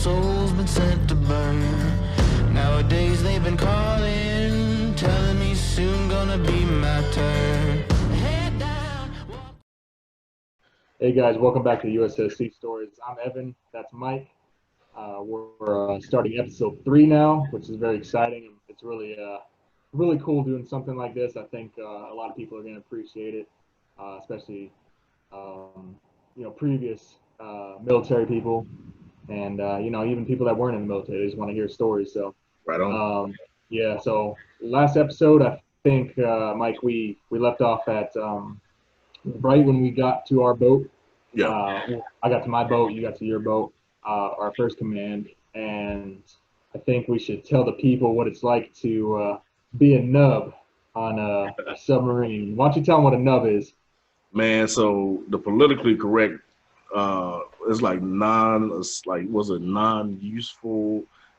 soul's been sent to burn. Nowadays they've been calling, telling me soon gonna be my turn. Head down. Hey guys, welcome back to USS Sea Stories. I'm Evan, that's Mike. We're starting episode 3 now, which is very exciting. It's really cool doing something like this. I think a lot of people are going to appreciate it, especially previous military people, and even people that weren't in the military. They just want to hear stories. So Right on. yeah. So last episode, I think Mike, we left off at right when we got to our boat. Yeah. I got to my boat, you got to your boat, our first command, and I think we should tell the people what it's like to be a nub on a submarine. Why don't you tell them what a nub is? Man, so the politically correct is like non-useful.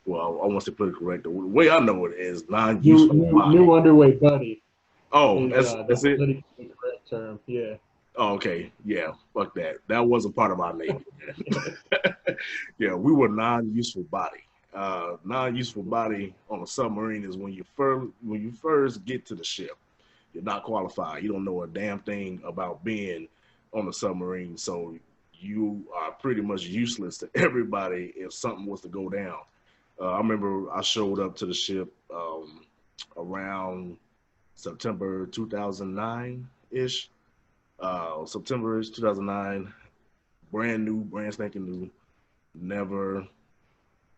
Well, I want to say politically correct. The way I know it is non-useful. New underway buddy. Oh, is, that's it. Politically correct term. Yeah. Oh, okay. Yeah. Fuck that. That wasn't part of our name. Yeah, we were non-useful body. Non-useful body on a submarine is when you first get to the ship. You're not qualified. You don't know a damn thing about being on a submarine, so you are pretty much useless to everybody if something was to go down. I remember I showed up to the ship around September 2009-ish. September 2009, brand spanking new. Never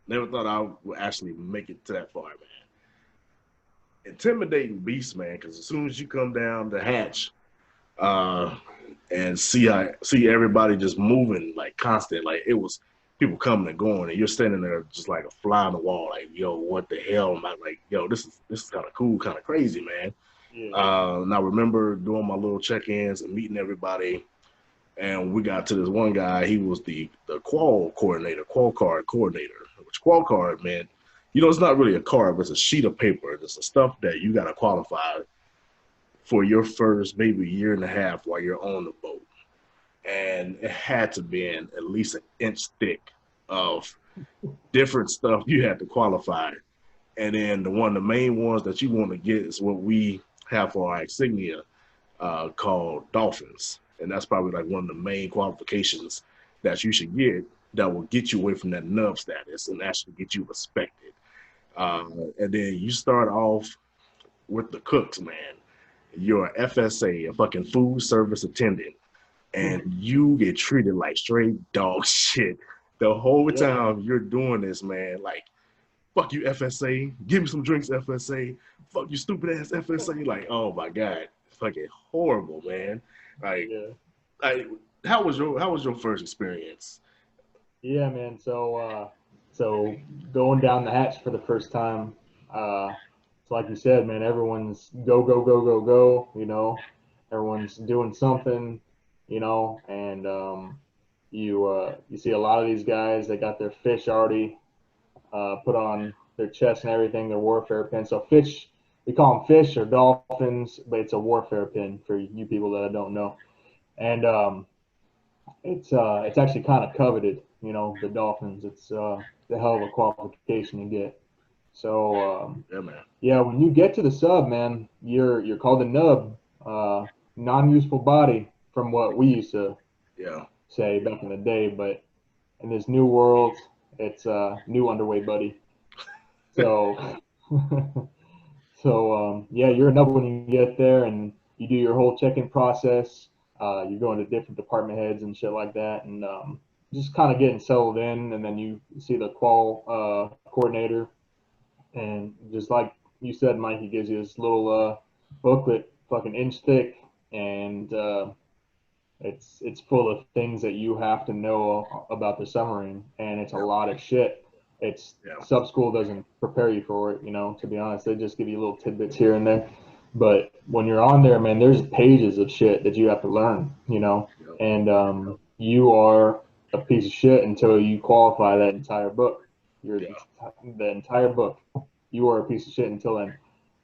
thought I would actually make it to that far, man. Intimidating beast, man, because as soon as you come down the hatch and see everybody just moving like constant, like it was people coming and going, and you're standing there just like a fly on the wall, like, yo, what the hell am I, like, yo, this is kind of cool, kind of crazy, man. Yeah. And I remember doing my little check-ins and meeting everybody, and we got to this one guy. He was the qual card coordinator, which qual card meant, it's not really a card, but it's a sheet of paper. It's the stuff that you got to qualify for your first maybe year and a half while you're on the boat. And it had to be at least an inch thick of different stuff you had to qualify. And then the main ones that you want to get is what we have for our insignia called dolphins. And that's probably like one of the main qualifications that you should get that will get you away from that nub status and actually get you respected. And then you start off with the cooks, man. You're a FSA, a fucking food service attendant, and you get treated like straight dog shit the whole time you're doing this, man. Like, fuck you, FSA. Give me some drinks, FSA. Fuck you, stupid ass FSA. Like, oh my God, fucking horrible, man. Like, how was your first experience? Yeah, man. So going down the hatch for the first time, it's like you said, man. Everyone's go. Everyone's doing something, and you see a lot of these guys. They got their fish already put on their chest and everything, their warfare pin. So fish, we call them fish or dolphins, but it's a warfare pin for you people that don't know. And it's actually kind of coveted, the dolphins. It's the hell of a qualification to get. So yeah, man. Yeah, when you get to the sub, man, you're called a nub, non-useful body, from what we used to say back in the day. But in this new world, it's new underway buddy. So you're a nub when you get there, and you do your whole check-in process. You go into different department heads and shit like that, and just kind of getting settled in. And then you see the qual coordinator, and just like you said, Mike, he gives you this little booklet, fucking inch thick, and it's full of things that you have to know about the submarine, and it's a lot of shit. Sub school doesn't prepare you for it, to be honest. They just give you little tidbits here and there. But when you're on there, man, there's pages of shit that you have to learn, and you are a piece of shit until you qualify that entire book. You're the entire book. You are a piece of shit until then.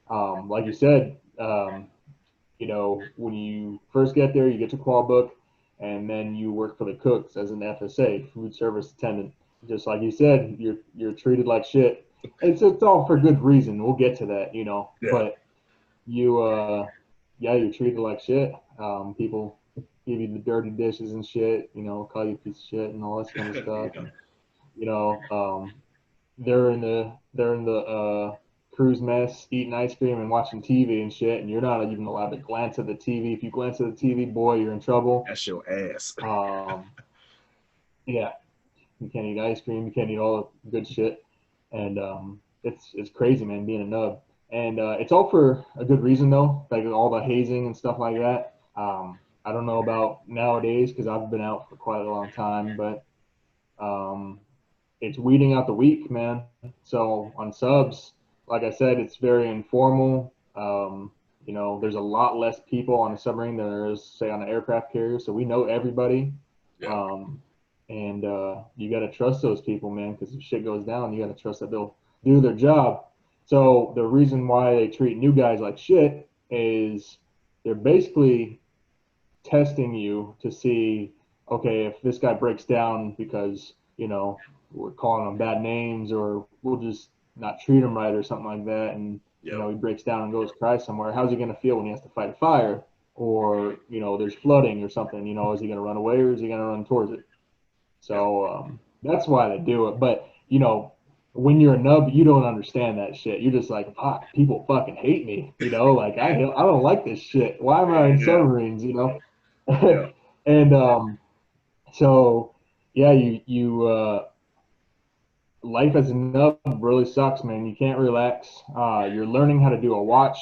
Like you said, when you first get there, you get your qual book, and then you work for the cooks as an FSA, food service attendant. just like you said, you're treated like shit. It's all for good reason. We'll get to that, you know. Yeah. But you yeah, you're treated like shit. People give you the dirty dishes and shit, you know, call you a piece of shit and all this kind of stuff. Yeah. And, you know, they're in the cruise mess eating ice cream and watching TV and shit, and you're not even allowed to glance at the TV. If you glance at the TV, boy, you're in trouble. That's your ass. Yeah, you can't eat ice cream, you can't eat all the good shit, and it's crazy, man, being a nub. And it's all for a good reason though, like all the hazing and stuff like that. I don't know about nowadays because I've been out for quite a long time, but it's weeding out the weak, man. So on subs, like I said, it's very informal. You know, there's a lot less people on a submarine than there is, say, on an aircraft carrier. So we know everybody. Yeah. And you got to trust those people, man, because if shit goes down, you got to trust that they'll do their job. So the reason why they treat new guys like shit is they're basically testing you to see, okay, if this guy breaks down because, you know, we're calling him bad names or we'll just not treat him right or something like that, and Yep. you know, he breaks down and goes cry somewhere, how's he going to feel when he has to fight a fire, or you know, there's flooding or something, you know, is he going to run away or is he going to run towards it? So that's why they do it. But you know, when you're a nub, you don't understand that shit. You're just like, fuck, people fucking hate me, you know, like I don't like this shit, why am I in Yeah. submarines, you know? Yeah. And so yeah, you life as a nub really sucks, man. You can't relax. You're learning how to do a watch.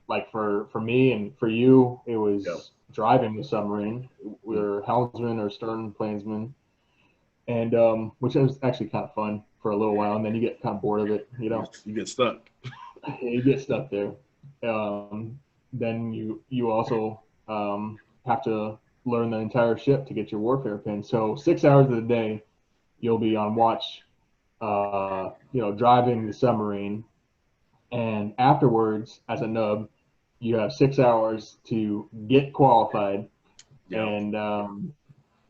Like for me and for you, it was Yep. driving the submarine. We're helmsman or stern planesman, and which was actually kind of fun for a little while, and then you get kind of bored of it, you know. You get stuck. You get stuck there. Then you also have to learn the entire ship to get your warfare pin. So 6 hours of the day, you'll be on watch, you know, driving the submarine, and afterwards, as a nub, you have 6 hours to get qualified, Yeah. and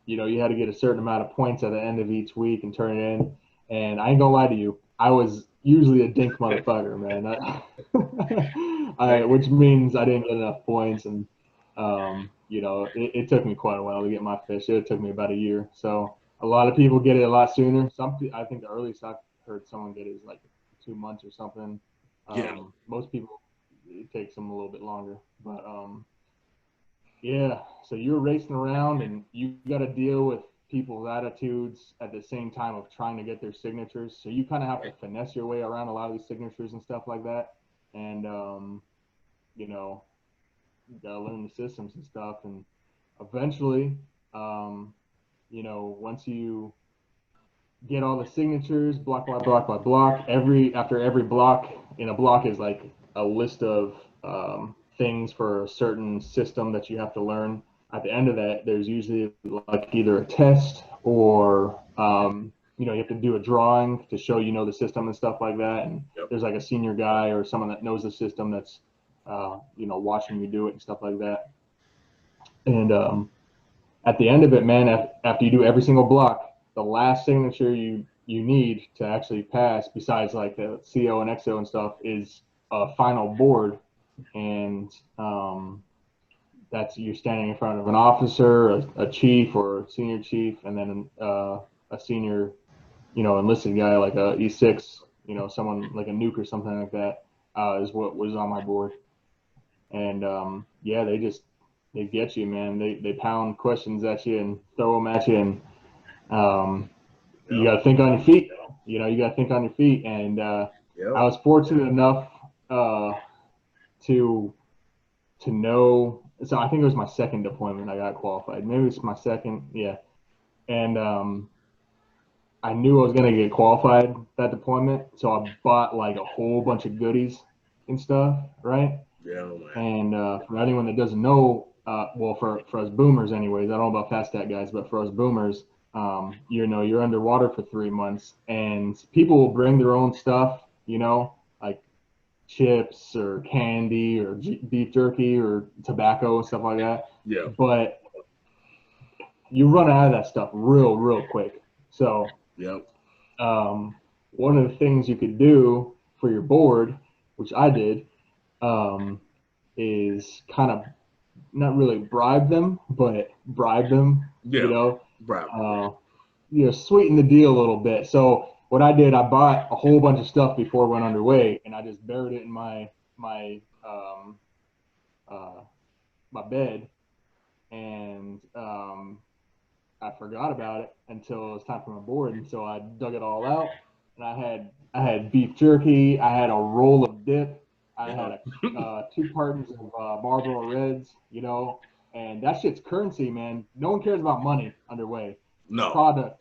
you know, you had to get a certain amount of points at the end of each week and turn it in. And I ain't gonna lie to you, I was usually a dink motherfucker, man. Which means I didn't get enough points, and you know, it took me quite a while to get my fish. It took me about a year. So a lot of people get it a lot sooner. I think the earliest I've heard someone get it is like 2 months or something. Yeah. Most people, it takes them a little bit longer, but yeah. So you're racing around and you got to deal with people's attitudes at the same time of trying to get their signatures. So you kind of have to finesse your way around a lot of these signatures and stuff like that. And you know, you got to learn the systems and stuff. And eventually, you know, once you get all the signatures, block by block by block, after every block, in a block is like a list of things for a certain system that you have to learn. At the end of that, there's usually like either a test or you know, you have to do a drawing to show you know the system and stuff like that. And Yep. there's like a senior guy or someone that knows the system that's you know, watching you do it and stuff like that. And at the end of it, man, after you do every single block, the last signature you need to actually pass, besides like the CO and XO and stuff, is a final board. And that's, you're standing in front of an officer, a chief or a senior chief, and then a senior, you know, enlisted guy like a E6, you know, someone like a nuke or something like that, is what was on my board. And yeah, they get you, man. They pound questions at you and throw them at you, and you got to think on your feet. You know, you got to think on your feet. And I was fortunate enough to know. So I think it was my second deployment I got qualified. Maybe it's my second, yeah. And I knew I was gonna get qualified that deployment, so I bought like a whole bunch of goodies and stuff, right? Yeah, man. And for anyone that doesn't know, well, for us boomers, anyways, I don't know about fast stat guys, but for us boomers, you know, you're underwater for 3 months, and people will bring their own stuff, you know, like chips or candy or beef jerky or tobacco and stuff like that. Yeah. But you run out of that stuff real quick. So Yep. One of the things you could do for your board, which I did, is kind of not really bribe them, but bribe them, Yeah. Right. Sweeten the deal a little bit. So what I did, I bought a whole bunch of stuff before it went underway, and I just buried it in my bed, and I forgot about it until it was time for my board, and so I dug it all out, and I had beef jerky, I had a roll of dip, I had 2 cartons of Marlboro Reds, and that shit's currency, man. No one cares about money underway. No. Product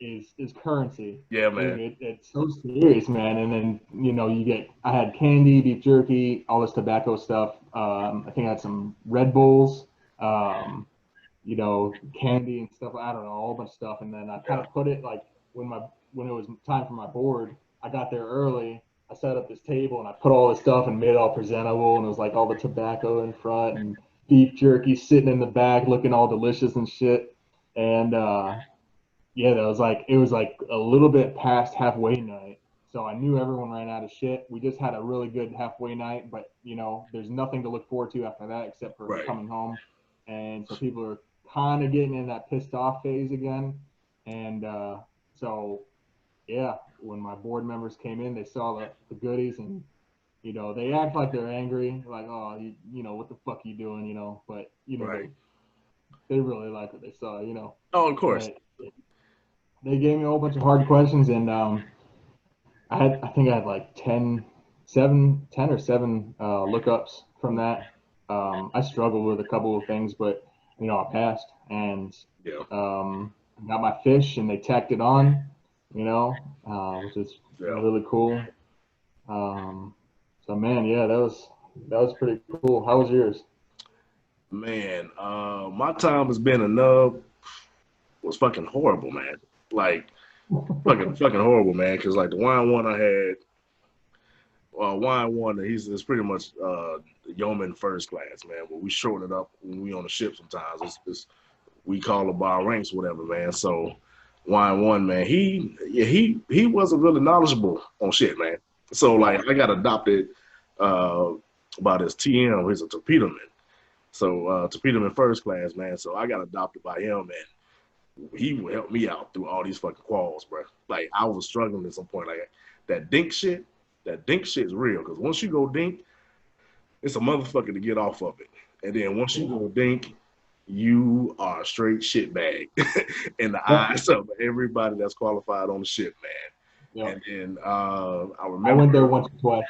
is currency. Yeah, man. Dude, it's so serious, man. And then I had candy, beef jerky, all this tobacco stuff. I think I had some Red Bulls. Candy and stuff. I don't know, a whole bunch of stuff. And then I kind of put it like when it was time for my board, I got there early. I set up this table and I put all this stuff and made it all presentable. And it was like all the tobacco in front and beef jerky sitting in the back looking all delicious and shit. And it was like a little bit past halfway night. So I knew everyone ran out of shit. We just had a really good halfway night, but there's nothing to look forward to after that except for coming home. And so people are kind of getting in that pissed off phase again. And when my board members came in, they saw the goodies, and they act like they're angry, like, oh, what the fuck are you doing, but they really like what they saw, Oh, of course. But they gave me a whole bunch of hard questions, and I think I had like 10 or 7 lookups from that. I struggled with a couple of things, but I passed, and got my fish, and they tacked it on, which is really cool. So man, that was pretty cool. How was yours? Man, my time has been was fucking horrible, man. Like fucking horrible, man. Because like the wine one I had, wine one, it's pretty much yeoman first class, man. But we shorten it up when we on the ship sometimes. We call it bar ranks, whatever, man. So wine one, man, he wasn't really knowledgeable on shit, man. So like I got adopted by this TM. He's a torpedo man. So torpedo man first class, man. So I got adopted by him, and he would help me out through all these fucking quals, bro. Like I was struggling at some point, like that dink shit. That dink shit is real, because once you go dink, it's a motherfucker to get off of it. And then once you go dink, you are a straight shit bag in the eyes of everybody that's qualified on the ship, man. Yep. And then I remember I went there once or twice.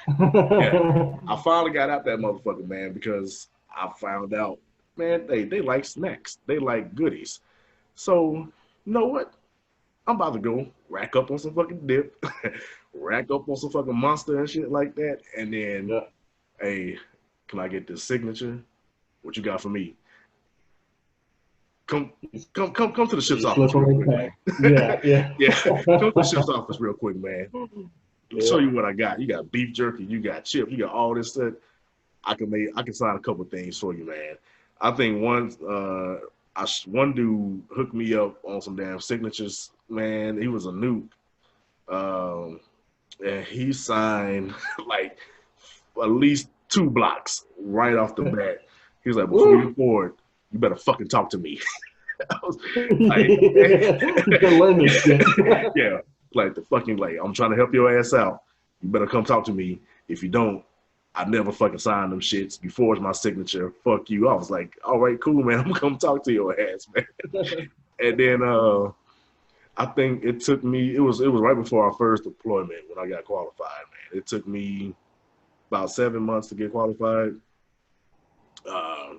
I finally got out that motherfucker, man, because I found out, man, they like snacks. They like goodies. So, you know what? I'm about to go rack up on some fucking dip, rack up on some fucking Monster and shit like that. And then, hey, can I get this signature? What you got for me? Come to the ship's office real quick, man. Yeah. Come to the ship's office real quick, man. Let me show you what I got. You got beef jerky, you got chips, you got all this stuff. I can sign a couple things for you, man. I think one dude hooked me up on some damn signatures, man. He was a nuke. And he signed like at least 2 blocks right off the bat. He was like, before you board, you better fucking talk to me. I was like, you can learn this shit. Yeah, like the fucking, like, I'm trying to help your ass out. You better come talk to me. If you don't, I never fucking sign them shits. You forge my signature. Fuck you. I was like, all right, cool, man. I'm gonna come talk to your ass, man. And then I think it took me. It was right before our first deployment when I got qualified, man. It took me about 7 months to get qualified.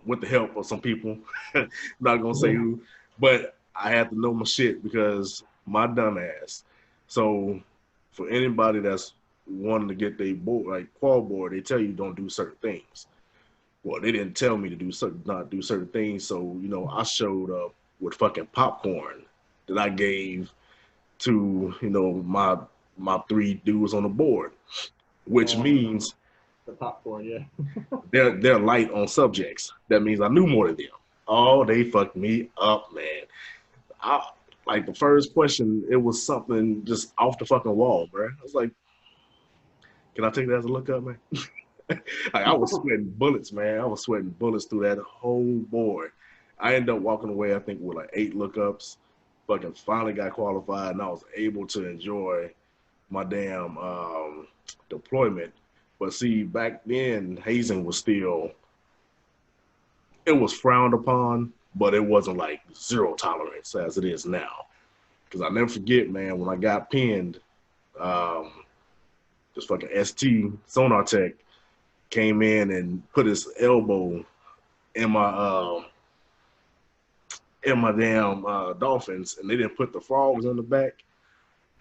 With the help of some people, I'm not gonna say who, but I had to know my shit because my dumb ass. So for anybody that's wanting to get their board, like qual board, they tell you don't do certain things. Well, they didn't tell me to not do certain things. So, I showed up with fucking popcorn that I gave to, my 3 dudes on the board, which means the popcorn, yeah. they're light on subjects. That means I knew more than them. Oh, they fucked me up, man. like the first question, it was something just off the fucking wall, bro. I was like, can I take that as a look up, man? Like, I was sweating bullets, man. I was sweating bullets through that whole board. I ended up walking away, I think, with like 8 lookups. Fucking finally got qualified, and I was able to enjoy my damn deployment. But see, back then, hazing was still, it was frowned upon, but it wasn't like zero tolerance as it is now. Because I never forget, man, when I got pinned, this fucking ST sonar tech came in and put his elbow in my damn dolphins, and they didn't put the frogs on the back.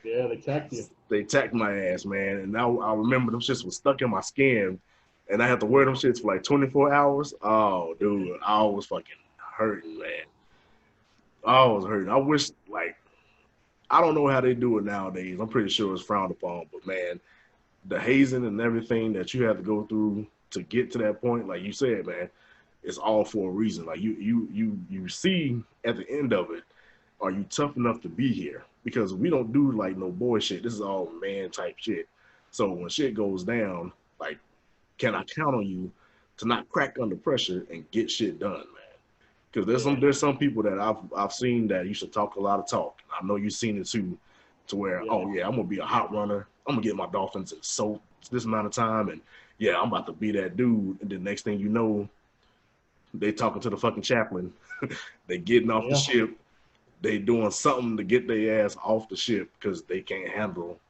Yeah, they tacked you. They tacked my ass, man, and now I remember them shits was stuck in my skin, and I had to wear them shits for like 24 hours. Oh, dude, I was fucking hurting, man. I was hurting. I wish, like, I don't know how they do it nowadays. I'm pretty sure it's frowned upon, but man, the hazing and everything that you have to go through to get to that point, like you said, man, it's all for a reason. Like you see at the end of it, are you tough enough to be here? Because we don't do like no boy shit. This is all man type shit. So when shit goes down, like, can I count on you to not crack under pressure and get shit done, man? Because there's some people that I've seen that used to talk a lot of talk. I know you've seen it too, to where oh yeah, I'm gonna be a hot runner. I'm gonna get my dolphins in so this amount of time, and yeah, I'm about to be that dude. And the next thing you know, they talking to the fucking chaplain. They getting off the ship. They doing something to get their ass off the ship because they can't handle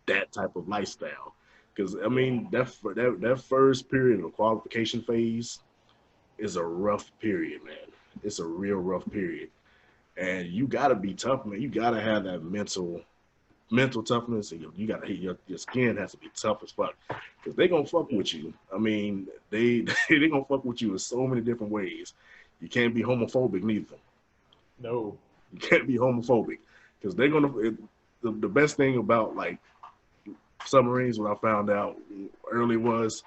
that type of lifestyle. Because I mean, that first period of the qualification phase is a rough period, man. It's a real rough period, and you gotta be tough, man. You gotta have that mental toughness, and you gotta your skin has to be tough as fuck, because they gonna fuck with you. I mean, they gonna fuck with you in so many different ways. You can't be homophobic neither. No, you can't be homophobic, because they're gonna. The best thing about like submarines, what I found out early was,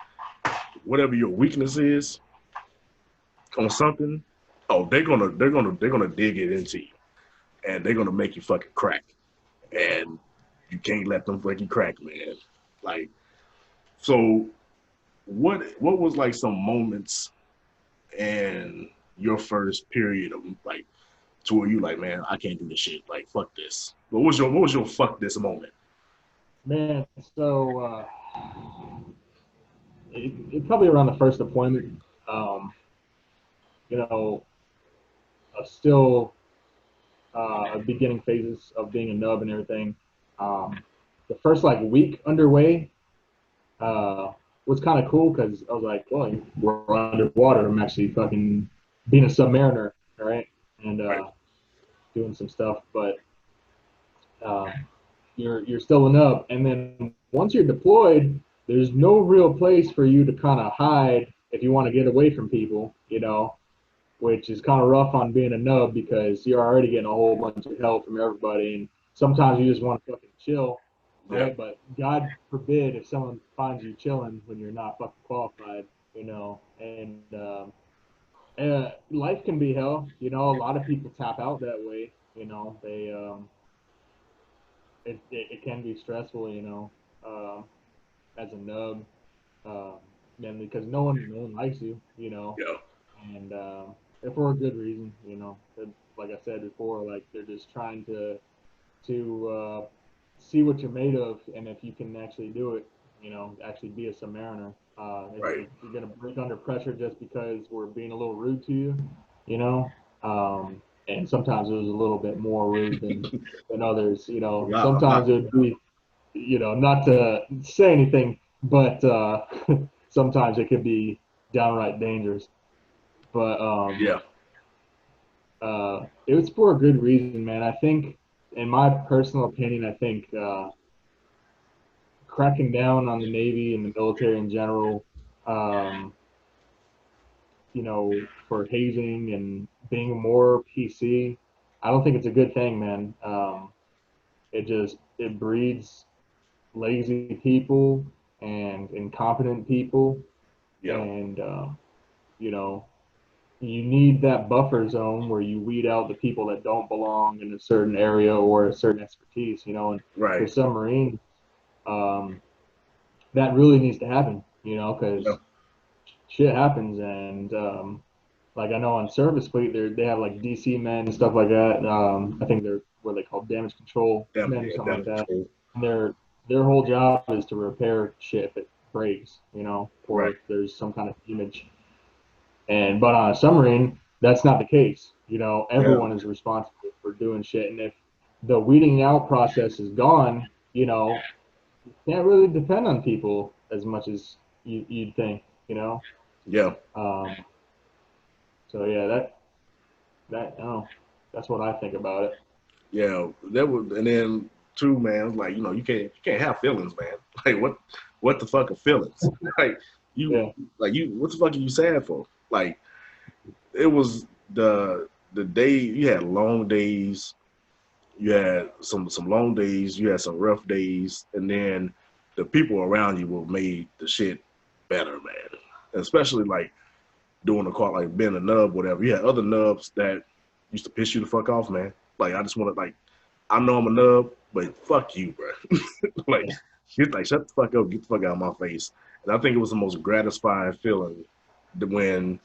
whatever your weakness is on something, oh, they're gonna dig it into you, and they're gonna make you fucking crack, and you can't let them fucking crack, man. Like, so what was like some moments in your first period of like to where you like, man, I can't do this shit. Like, fuck this. What was your fuck this moment? Man, so it probably around the first deployment. You know, still beginning phases of being a nub and everything. The first like week underway was kind of cool because I was like, well, we're underwater. I'm actually fucking being a submariner, right? And doing some stuff, but you're still a nub. And then once you're deployed, there's no real place for you to kind of hide if you want to get away from people, you know, which is kind of rough on being a nub because you're already getting a whole bunch of help from everybody, and sometimes you just want to fucking chill, right? Yeah. But God forbid if someone finds you chilling when you're not fucking qualified, you know, and life can be hell, you know. A lot of people tap out that way, you know. They it can be stressful, you know, as a nub, and because no one likes you, you know. Yeah. And for a good reason, you know. Like I said before, like they're just trying to see what you're made of, and if you can actually do it, you know, actually be a submariner. Right. If you're gonna break under pressure just because we're being a little rude to you, you know. And sometimes it was a little bit more rude than others, you know. Wow. Sometimes it would be, you know, not to say anything, but sometimes it could be downright dangerous. But it was for a good reason, man. I think, in my personal opinion, I think cracking down on the Navy and the military in general, you know, for hazing and being more PC, I don't think it's a good thing, man. It breeds lazy people and incompetent people, and you know, you need that buffer zone where you weed out the people that don't belong in a certain area or a certain expertise, you know. And for Right. submarine, that really needs to happen, you know, Yeah. because shit happens. And like I know on service fleet, they have like DC men and stuff like that. I think they're what they call damage control Damn, men or yeah, something like damage that. control. And their whole job is to repair shit if it breaks, you know, or Right. if there's some kind of damage. And but on a submarine, that's not the case. You know, Yeah. everyone is responsible for doing shit. And if the weeding out process is gone, you know, you can't really depend on people as much as you'd think, you know. Yeah. Um, so yeah, that oh, that's what I think about it. Yeah. That was, and then too, man. It's like, you can't have feelings, man. Like what the fuck are feelings? Like you, Yeah, what the fuck are you sad for? Like it was the day you had long days. You had some long days, you had some rough days, and then the people around you will made the shit better, man. Especially like doing the call, like being a nub, whatever. You had other nubs that used to piss you the fuck off, man. Like I just want to like, I know I'm a nub, but fuck you, bro. Like, yeah, shut the fuck up, get the fuck out of my face. And I think it was the most gratifying feeling when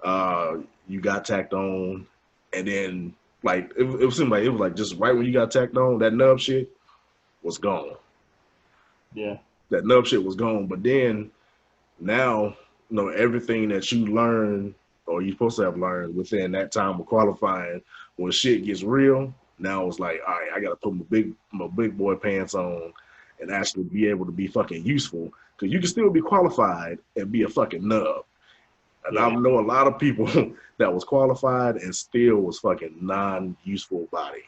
uh, you got tacked on, and then like it seemed like it was like just right when you got tacked on, that nub shit was gone. yeah, That nub shit was gone. But then now, everything that you learn or you're supposed to have learned within that time of qualifying, when shit gets real, now it's like, all right, I gotta put my big boy pants on and actually be able to be fucking useful. Cause you can still be qualified and be a fucking nub. And I yeah. know a lot of people that was qualified and still was fucking non-useful body.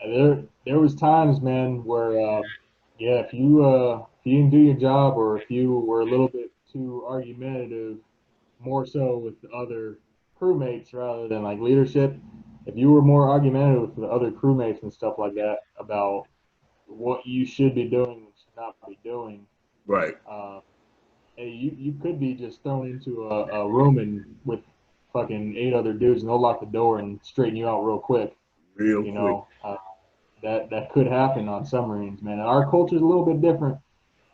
And there was times, man, where yeah, if you didn't do your job or if you were a little bit too argumentative, more so with the other crewmates rather than like leadership, if you were more argumentative with the other crewmates and stuff like that about what you should be doing and should not be doing, Right. uh, hey, you could be just thrown into a room and with fucking eight other dudes and they'll lock the door and straighten you out real quick. Real You quick. know, that could happen on submarines, man. And our culture is a little bit different.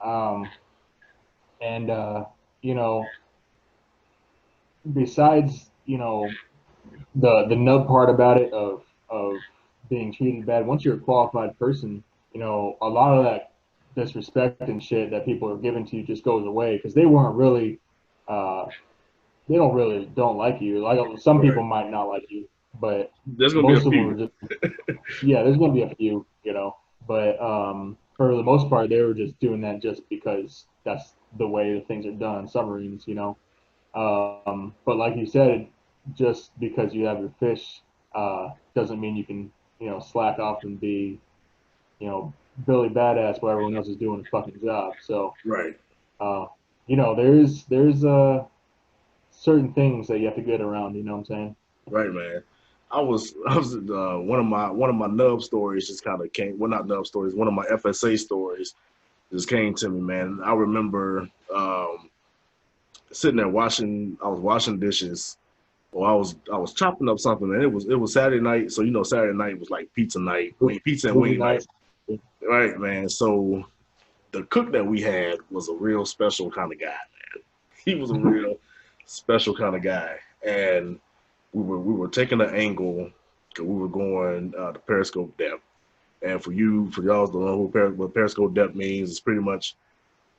Um, and you know, besides the nub part about it of being treated bad, once you're a qualified person, a lot of that disrespect and shit that people are giving to you just goes away because they weren't really uh, they don't like you. Like some Right. people might not like you, but There's gonna be a most of them are few. just yeah. There's gonna be a few, but for the most part, they were just doing that just because that's the way the things are done on submarines. But like you said, just because you have your fish doesn't mean you can slack off and be Billy Badass while everyone else is doing a fucking job. So Right. uh, there's certain things that you have to get around. You know what I'm saying? Right, man. I was one of my nub stories just kind of came. Well, not nub stories. One of my FSA stories just came to me, man. I remember sitting there washing. I was washing dishes, or I was chopping up something, and it was Saturday night. So Saturday night was like pizza night. I mean, pizza and Movie wing night. night. Right, man. So the cook that we had was a real special kind of guy, man. He was a real special kind of guy, and we were taking an angle because we were going to periscope depth. And for y'all don't know what periscope depth means, it's pretty much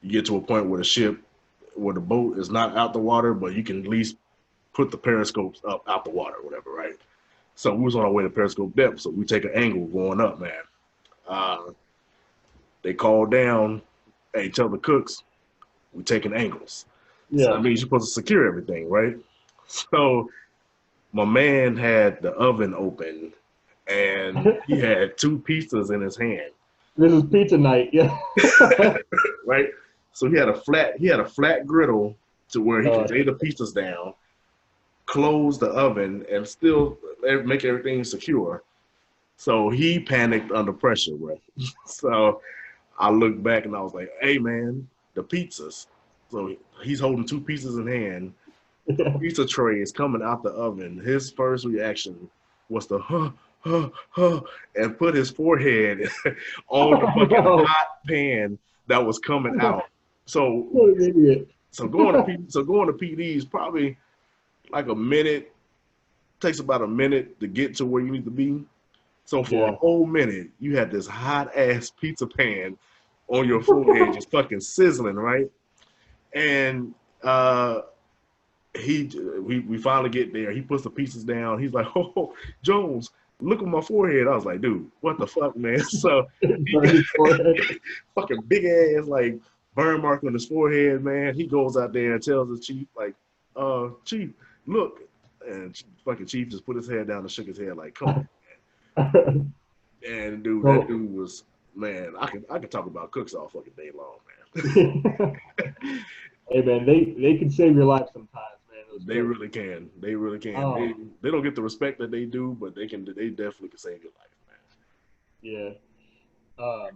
you get to a point where the boat is not out the water, but you can at least put the periscopes up out the water, whatever, right? So we was on our way to periscope depth, so we take an angle going up, man. Uh, they called down, hey, tell the cooks we're taking angles. So that Yeah. means you're supposed to secure everything, right? So my man had the oven open and he had two pizzas in his hand, This is pizza night. Yeah. right? So he had a flat griddle to where he could lay the pizzas down, close the oven, and still make everything secure. So he panicked under pressure, bro. So I looked back and I was like, "Hey, man, the pizzas." So he's holding two pizzas in hand. pizza tray is coming out the oven. His first reaction was to and put his forehead on the fucking No. hot pan that was coming out. So What an idiot. going to PD's probably like a minute. Takes about a minute to get to where you need to be. So for a whole minute, you had this hot ass pizza pan on your forehead, just fucking sizzling, right? And we finally get there. He puts the pieces down. He's like, "Oh, Jones, look at my forehead." I was like, "Dude, what the fuck, man?" So fucking big ass like burn mark on his forehead, man. He goes out there and tells the chief, like, "Chief, look." And fucking chief just put his head down and shook his head like, "Come on." And dude, that dude was, man. I could talk about cooks all fucking day long, man. Hey man, they can save your life sometimes, man. They really can. They really can. Oh. They don't get the respect that they do, but they definitely can save your life, man. Yeah.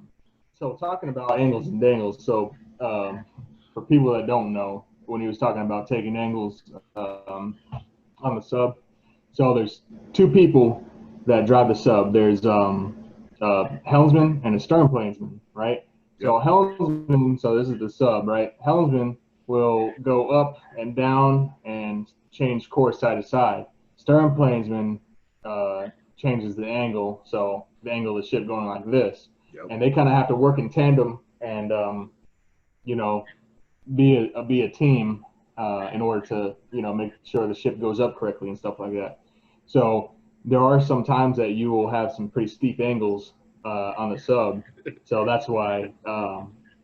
So talking about angles and dangles, so for people that don't know, when he was talking about taking angles on the sub, so there's two people that drive the sub. There's helmsman and a stern planesman, right? So helmsman, so this is the sub, right? Helmsman will go up and down and change course side to side. Stern planesman changes the angle, so the angle of the ship going like this. Yep. And they kind of have to work in tandem and be a team in order to make sure the ship goes up correctly and stuff like that. So there are some times that you will have some pretty steep angles on the sub. So that's why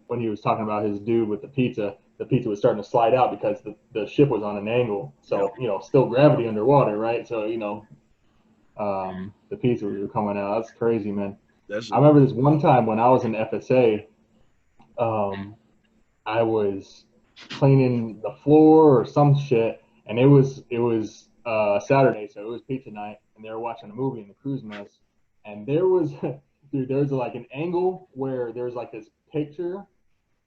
when he was talking about his dude with the pizza was starting to slide out because the ship was on an angle. So still gravity underwater, right? So the pizza was coming out. That's crazy, man. I remember this one time when I was in FSA, I was cleaning the floor or some shit, and it was Saturday, so it was pizza night, and they were watching a movie in the cruise mess, and there was like an angle where there's like this picture,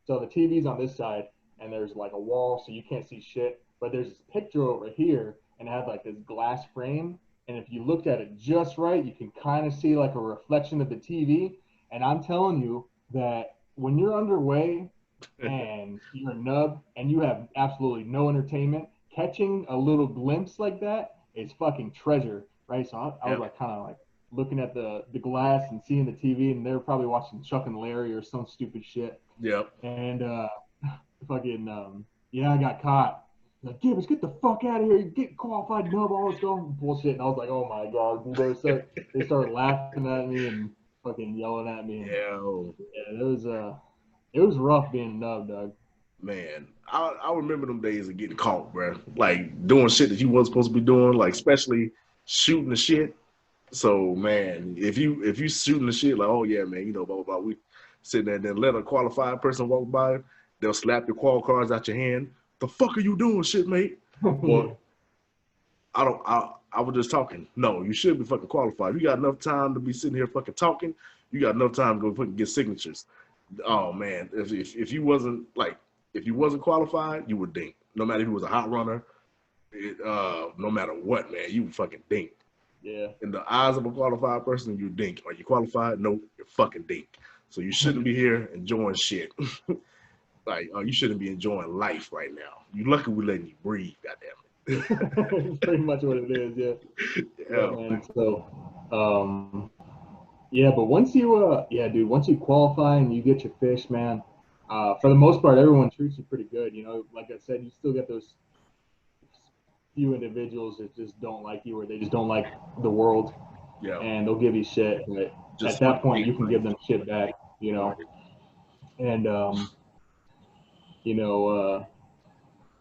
so the TV's on this side, and there's like a wall, so you can't see shit, but there's this picture over here, and it had like this glass frame. And if you looked at it just right, you can kind of see like a reflection of the TV. And I'm telling you that when you're underway and you're a nub and you have absolutely no entertainment, catching a little glimpse like that is fucking treasure, right? So I was like kind of like looking at the glass and seeing the TV, and they were probably watching Chuck and Larry or some stupid shit. Yep. And I got caught. Like, Gibbs, get the fuck out of here. You get qualified nub, all this going bullshit. And I was like, oh my God. They started laughing at me and fucking yelling at me. And, it was rough being a nub, dog. Man, I remember them days of getting caught, bro. Like doing shit that you wasn't supposed to be doing, like especially shooting the shit. So man, if you shooting the shit, like, oh yeah, man, blah blah blah. We sitting there and then let a qualified person walk by, they'll slap your qual cards out your hand. The fuck are you doing, shit, mate? Well, I was just talking. No, you should be fucking qualified. You got enough time to be sitting here fucking talking. You got enough time to go fucking get signatures. Oh man, if you wasn't qualified, you would dink. No matter if you was a hot runner, no matter what, man, you would fucking dink. Yeah. In the eyes of a qualified person, you dink. Are you qualified? No, you're fucking dink. So you shouldn't be here enjoying shit. Like, you shouldn't be enjoying life right now. You lucky we're letting you breathe, goddamn it. Pretty much what it is, yeah. Yeah. Man. So, but once you qualify and you get your fish, man, for the most part, everyone treats you pretty good. Like I said, you still get those few individuals that just don't like you, or they just don't like the world. Yeah. And they'll give you shit, but at that point, you can give them shit back, And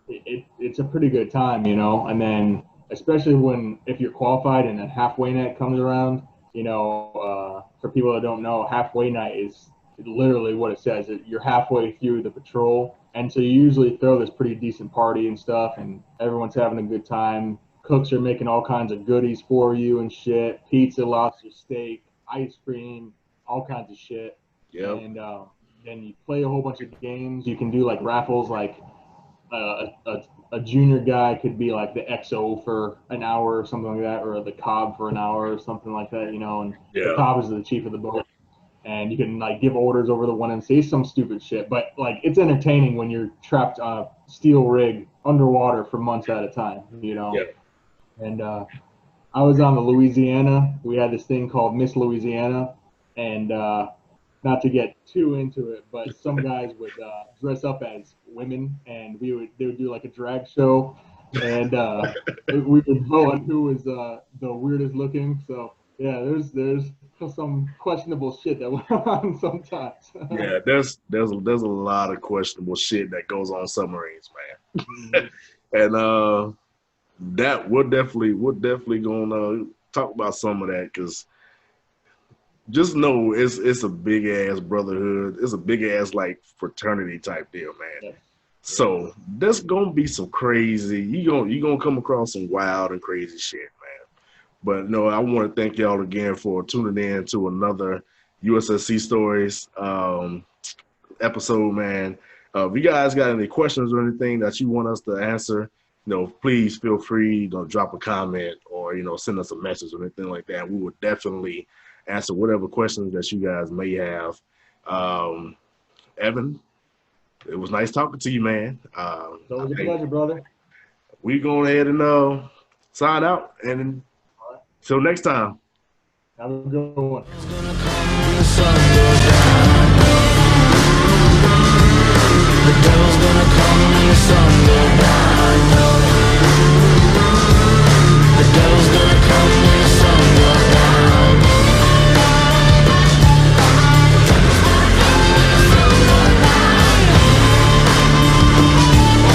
it's a pretty good time, and then especially if you're qualified and a halfway night comes around, for people that don't know, halfway night is literally what it says. You're halfway through the patrol, and so you usually throw this pretty decent party and stuff, and everyone's having a good time. Cooks are making all kinds of goodies for you and shit, pizza, lobster, steak, ice cream, all kinds of shit. Yeah. And then you play a whole bunch of games. You can do like raffles, like a a junior guy could be like the XO for an hour or something like that, or the cob for an hour or something like that, you know. And the cob is the chief of the boat, and you can like give orders over the one and say some stupid shit. But like it's entertaining when you're trapped on a steel rig underwater for months at a time, you know. Yeah. And I was on the Louisiana. We had this thing called Miss Louisiana, and not to get too into it, but some guys would dress up as women, and they would do like a drag show, and we would vote on who was the weirdest looking. So yeah, there's some questionable shit that went on sometimes. Yeah, there's a lot of questionable shit that goes on submarines, man. And that we're definitely gonna talk about some of that, because just know it's a big ass brotherhood. It's a big ass like fraternity type deal, man. Yeah. So there's gonna be some crazy. You gonna come across some wild and crazy shit, man. But no, I want to thank y'all again for tuning in to another USSC Stories episode, man. If you guys got any questions or anything that you want us to answer, please feel free to drop a comment or send us a message or anything like that. We would definitely answer whatever questions that you guys may have. Evan, it was nice talking to you, man. It was a pleasure, brother. We're going ahead and sign out, and until next time. Have a good one. The devil's gonna come when the sun goes down.